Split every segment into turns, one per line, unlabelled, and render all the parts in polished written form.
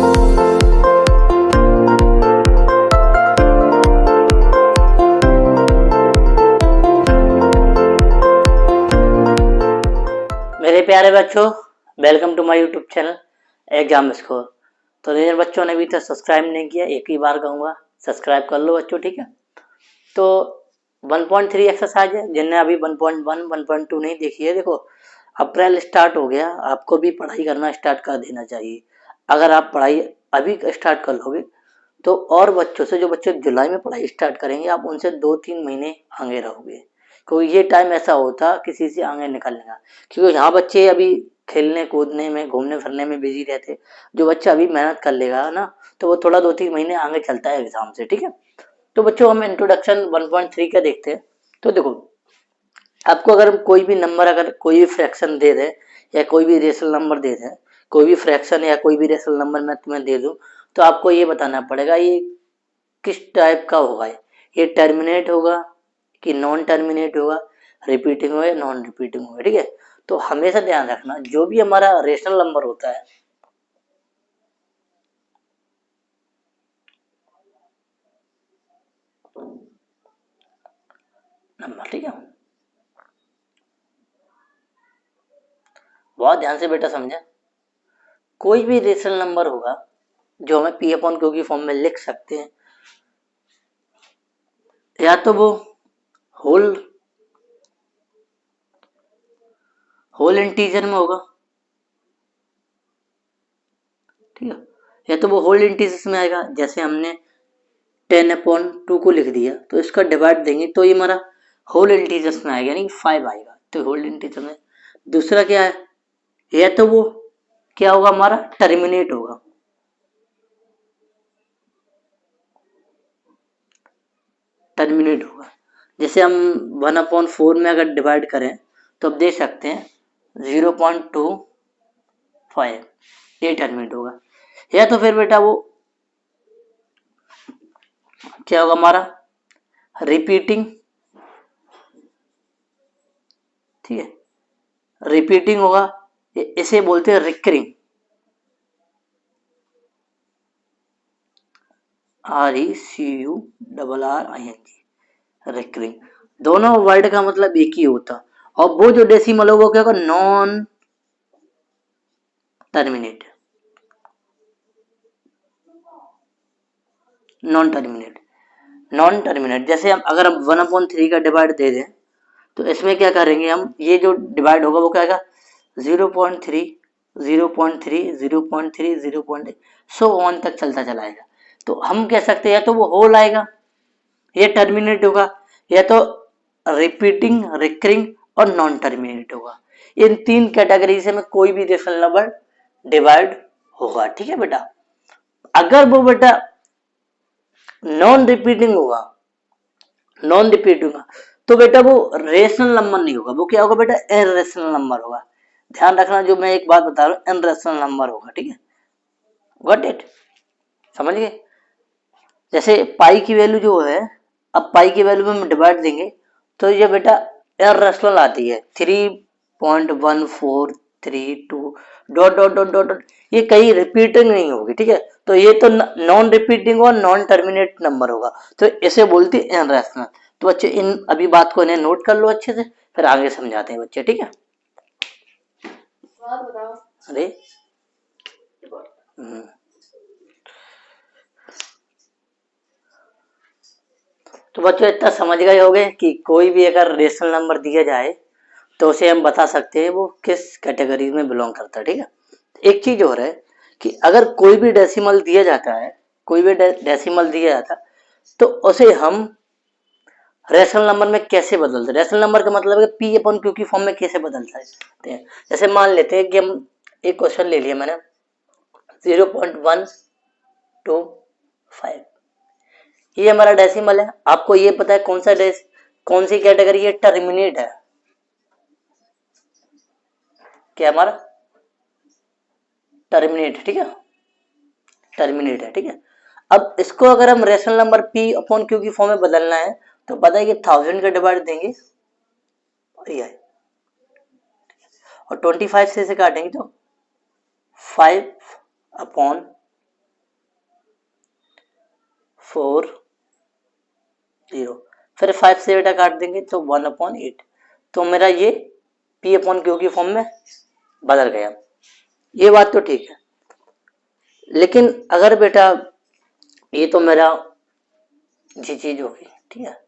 मेरे प्यारे बच्चों, welcome to my YouTube channel exam score. तो जिन बच्चों ने अभी तक सब्सक्राइब नहीं किया, एक ही बार कहूँगा सब्सक्राइब कर लो बच्चों, ठीक है। तो 1.3 एक्सरसाइज है, जिनने अभी 1.1 1.2 नहीं देखी है, देखो अप्रैल स्टार्ट हो गया, आपको भी पढ़ाई करना स्टार्ट कर देना चाहिए। अगर आप पढ़ाई अभी स्टार्ट कर लोगे तो और बच्चों से, जो बच्चे जुलाई में पढ़ाई स्टार्ट करेंगे, आप उनसे 2-3 महीने आगे रहोगे। क्योंकि ये टाइम ऐसा होता किसी से आगे निकलने का, क्योंकि यहाँ बच्चे अभी खेलने कूदने में, घूमने फिरने में बिजी रहते। जो बच्चा अभी मेहनत कर लेगा ना, तो वो थोड़ा 2-3 महीने आगे चलता है एग्जाम से, ठीक है। तो बच्चों हम इंट्रोडक्शन 1.3 का देखते हैं। तो देखो, आपको अगर कोई भी नंबर, अगर कोई भी फ्रैक्शन दे दे या कोई भी रेशनल नंबर दे दे, कोई भी फ्रैक्शन या कोई भी रेशनल नंबर मैं तुम्हें दे दूं, तो आपको ये बताना पड़ेगा ये किस टाइप का होगा। ये टर्मिनेट होगा कि नॉन टर्मिनेट होगा, रिपीटिंग होगा या नॉन रिपीटिंग होगा, ठीक है। तो हमेशा ध्यान रखना, जो भी हमारा रेशनल नंबर होता है, नंबर, ठीक है, बहुत ध्यान से बेटा समझे। कोई भी रेशनल नंबर होगा जो हमें पी अपॉन क्यू की फॉर्म में लिख सकते हैं, या तो वो होल होल इंटीजर में होगा, ठीक है, या तो वो होल इंटीजर्स में आएगा। जैसे हमने 10/2 को लिख दिया, तो इसका डिवाइड देंगे तो ये हमारा होल इंटीजर्स में आएगा, यानी 5 आएगा, तो होल इंटीजर में। दूसरा क्या है, या तो वो क्या होगा, हमारा टर्मिनेट होगा, टर्मिनेट होगा। जैसे हम 1/4 में अगर डिवाइड करें तो अब देख सकते हैं 0.25, ये टर्मिनेट होगा। या तो फिर बेटा वो क्या होगा, हमारा रिपीटिंग, ठीक है, रिपीटिंग होगा, इसे बोलते हैं रिकरिंग, RECURRING, रिकरिंग। दोनों वर्ड का मतलब एक ही होता। और वो जो डेसिमल हो वो क्या होगा, non terminate, non terminate, non terminate. जैसे हम अगर हम 1/3 का डिवाइड दे दें, तो इसमें क्या करेंगे हम, ये जो डिवाइड होगा वो क्या आएगा, 0.3 0.3 0.3 0.3 सो ऑन तक चलता चलाएगा। तो हम कह सकते हैं या तो वो होल आएगा, ये टर्मिनेट होगा, या तो रिपीटिंग, रिकरिंग और नॉन टर्मिनेट होगा। इन 3 कैटेगरी से में कोई भी रेशनल नंबर डिवाइड होगा, ठीक है बेटा। अगर वो बेटा नॉन रिपीटिंग होगा, नॉन रिपीटिंग होगा, तो बेटा वो रेशनल नंबर नहीं होगा, वो क्या होगा बेटा, इररेशनल नंबर होगा। ध्यान रखना, जो मैं एक बात बता रहा हूँ, इररेशनल नंबर होगा, ठीक है, गॉट इट, समझ गए। जैसे पाई की वैल्यू जो है, अब पाई की वैल्यू में हम डिवाइड देंगे तो ये बेटा इररेशनल आती है, 3.1432 dot dot dot dot dot, ये कहीं रिपीटिंग नहीं होगी, ठीक है। तो ये तो नॉन रिपीटिंग और नॉन टर्मिनेट नंबर होगा, तो इसे बोलते हैं इररेशनल। तो बच्चे इन अभी बात को इन्हें नोट कर लो अच्छे से, फिर आगे समझाते हैं बच्चे, ठीक है। अरे तो बच्चों इतना समझ गए होंगे कि कोई भी अगर रेशनल नंबर दिया जाए तो उसे हम बता सकते हैं वो किस कैटेगरी में बिलोंग करता है, ठीक है। एक चीज और है कि अगर कोई भी डेसिमल दिया जाता है, कोई भी डेसिमल दिया जाता है, तो उसे हम रेशनल नंबर में कैसे बदलते हैं। रेशनल नंबर का मतलब है पी अपन क्यू की फॉर्म में कैसे बदल सकते हैं। जैसे मान लेते हैं कि हम एक क्वेश्चन ले लिया मैंने, 0.125, ये हमारा डेसिमल है। आपको ये पता है कौन सी कैटेगरी है, टर्मिनेट है, क्या हमारा टर्मिनेट, ठीक है, टर्मिनेट है, ठीक है। अब इसको अगर हम rational number P upon Q की फॉर्म में बदलना है, तो पता है कि 1000 का डिवाइड देंगे ये, और 25 से काटेंगे तो 5/1000, 0, फिर 5 से बेटा काट देंगे तो 1/8, तो मेरा ये P/Q की फॉर्म में बदल गया। ये बात तो ठीक है, लेकिन अगर बेटा ये तो मेरा ये चीज होगी, ठीक है।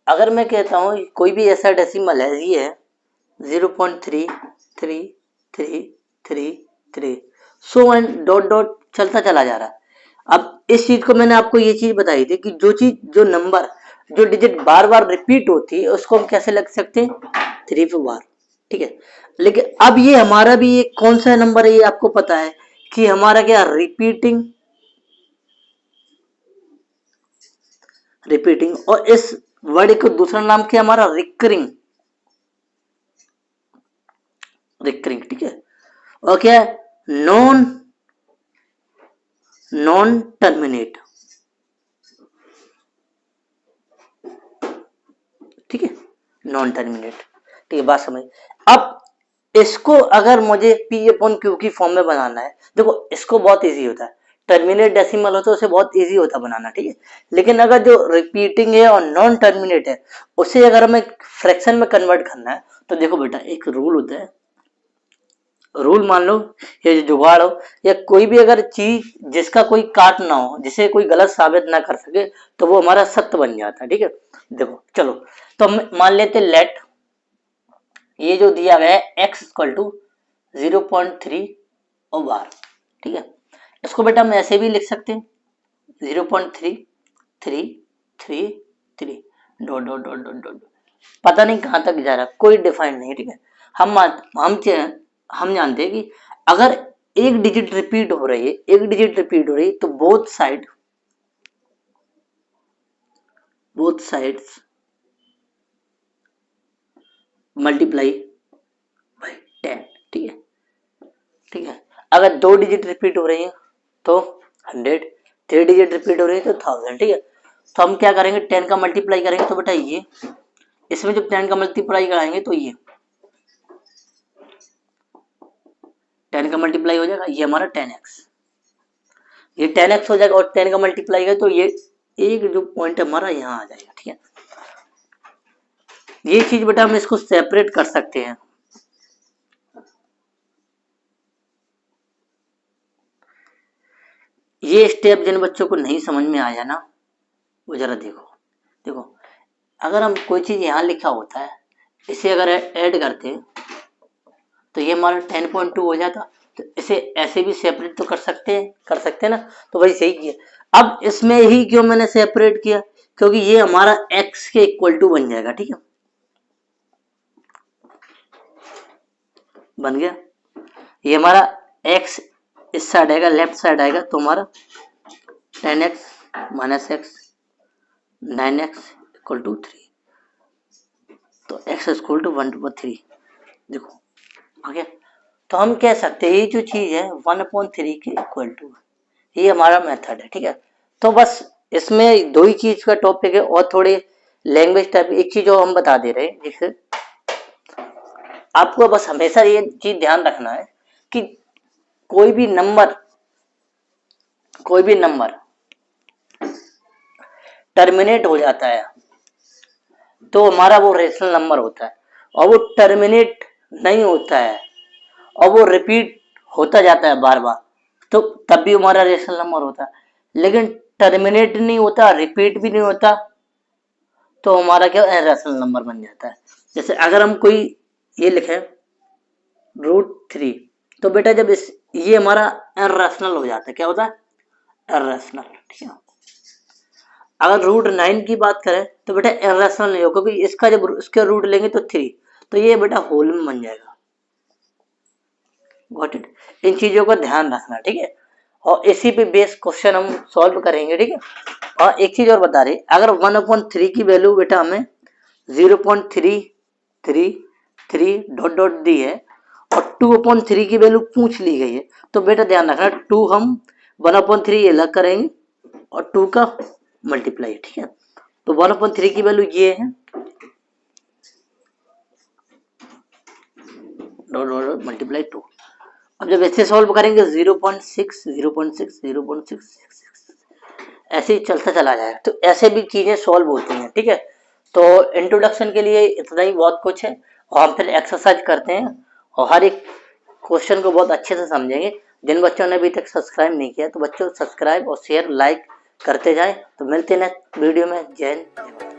अगर मैं कहता हूँ कोई भी ऐसा डेसिमल है, ये है 0.333333, सो एंड डॉट डॉट चलता चला जा रहा है। अब इस चीज को मैंने आपको ये चीज बताई थी कि जो नंबर जो डिजिट बार बार रिपीट होती है उसको हम कैसे लग सकते हैं, 3 बार, ठीक है। लेकिन अब ये हमारा भी एक कौन सा नंबर है ये आपको पता है कि हमारा क्या रिपीटिंग, और इस वर्ड को दूसरा नाम क्या हमारा रिकरिंग, ठीक है। और क्या है, नॉन टर्मिनेट, ठीक है, नॉन टर्मिनेट, ठीक है, बात समझ। अब इसको अगर मुझे P/Q की फॉर्म में बनाना है, देखो इसको बहुत इजी होता है, टर्मिनेट डेसिमल हो तो उसे बहुत इजी होता है बनाना, ठीक है। लेकिन अगर जो रिपीटिंग है और नॉन टर्मिनेट है उसे अगर हमें फ्रैक्शन में कन्वर्ट करना है तो देखो बेटा एक रूल होता है, रूल मान लो या जुगाड़ हो या कोई भी अगर चीज जिसका कोई काट ना हो, जिसे कोई गलत साबित ना कर सके, तो वो हमारा सत्य बन जाता है, ठीक है। देखो चलो, तो हम मान लेते लेट ये जो दिया गया है x इक्वल टू 0.3 और बार, ठीक है। इसको बेटा हम ऐसे भी लिख सकते हैं 0.3333 dot dot dot dot dot, पता नहीं कहां तक जा रहा, कोई डिफाइन नहीं, ठीक है। हम जानते हैं कि अगर एक डिजिट रिपीट हो रही है तो बोथ साइड्स मल्टीप्लाई बाय 10, ठीक है। अगर 2 डिजिट रिपीट हो रही है तो 100, 3 डिजिट रिपीट हो रही है तो 1000, ठीक है। तो हम क्या करेंगे, 10 का मल्टीप्लाई करेंगे तो बेटा ये, इसमें जब 10 का मल्टीप्लाई कराएंगे तो ये 10 का मल्टीप्लाई हो जाएगा, ये हमारा 10x, ये 10x हो जाएगा, और 10 का मल्टीप्लाई करें तो ये एक जो पॉइंट हमारा यहाँ आ जाएगा, ठीक है। ये चीज बेटा हम इसको सेपरेट कर सकते हैं, ये स्टेप जिन बच्चों को नहीं समझ में आया ना वो जरा देखो अगर हम कोई चीज यहाँ लिखा होता है इसे अगर ऐड करते तो ये हमारा 10.2 हो जाता, तो इसे ऐसे भी सेपरेट तो कर सकते हैं ना, तो वही सही किया। अब इसमें ही क्यों मैंने सेपरेट किया, क्योंकि ये हमारा x के इक्वल टू बन जाएगा, ठीक है, बन गया। ये हमारा x इस साइड आएगा, लेफ्ट साइड आएगा, तो हमारा 10x minus x 9x equal to 3, तो x इक्वल टू 1/3, देखो आ गया। तो हम कह सकते हैं ये जो चीज है 1/3 के इक्वल टू, ये हमारा मेथड है, ठीक है। तो बस इसमें दो ही चीज का टॉपिक है और थोड़े लैंग्वेज टाइप एक चीज और हम बता दे रहे हैं, जिससे आपको बस हमेशा ये चीज ध्यान रखना है कि कोई भी नंबर टर्मिनेट हो जाता है तो हमारा वो रेशनल नंबर होता है, और वो टर्मिनेट नहीं होता है और वो रिपीट होता जाता है बार बार, तो तब भी हमारा रेशनल नंबर होता है। लेकिन टर्मिनेट नहीं होता, रिपीट भी नहीं होता, तो हमारा क्या इरेशनल नंबर बन जाता है। जैसे अगर हम कोई ये लिखे √3, तो बेटा जब ये हमारा इरेशनल हो जाता है, क्या होता है, इरेशनल, ठीक है। अगर √9 की बात करें तो बेटा इरेशनल नहीं होगा, क्योंकि इसका जब इसके रूट लेंगे तो 3, तो ये बेटा होल में बन जाएगा, गॉट इट। इन चीजों का ध्यान रखना, ठीक है, और इसी पे बेस क्वेश्चन हम सॉल्व करेंगे, ठीक है। और एक चीज और बता रही, अगर 1/3 की वैल्यू बेटा हमें 0.333 डॉट डॉट दी है और 2/3 की वैल्यू पूछ ली गई है, तो बेटा ध्यान रखना 2 हम 1/3 अलग करेंगे और 2 का मल्टीप्लाई, ठीक है। तो 1/3 की वैल्यू ये है, डॉट डॉट मल्टीप्लाई 2। अब जब ऐसे सॉल्व करेंगे 0.6 0.6 0.6 ऐसे ही चलता चला जाएगा। तो ऐसे भी चीज़ें सॉल्व होती हैं, ठीक है। तो इंट्रोडक्शन के लिए इतना ही बहुत कुछ है, और हम फिर एक्सरसाइज करते हैं और हर एक क्वेश्चन को बहुत अच्छे से समझेंगे। जिन बच्चों ने अभी तक सब्सक्राइब नहीं किया तो बच्चों सब्सक्राइब और शेयर लाइक करते जाएं। तो मिलते हैं नेक्स्ट वीडियो में। जय हिंद।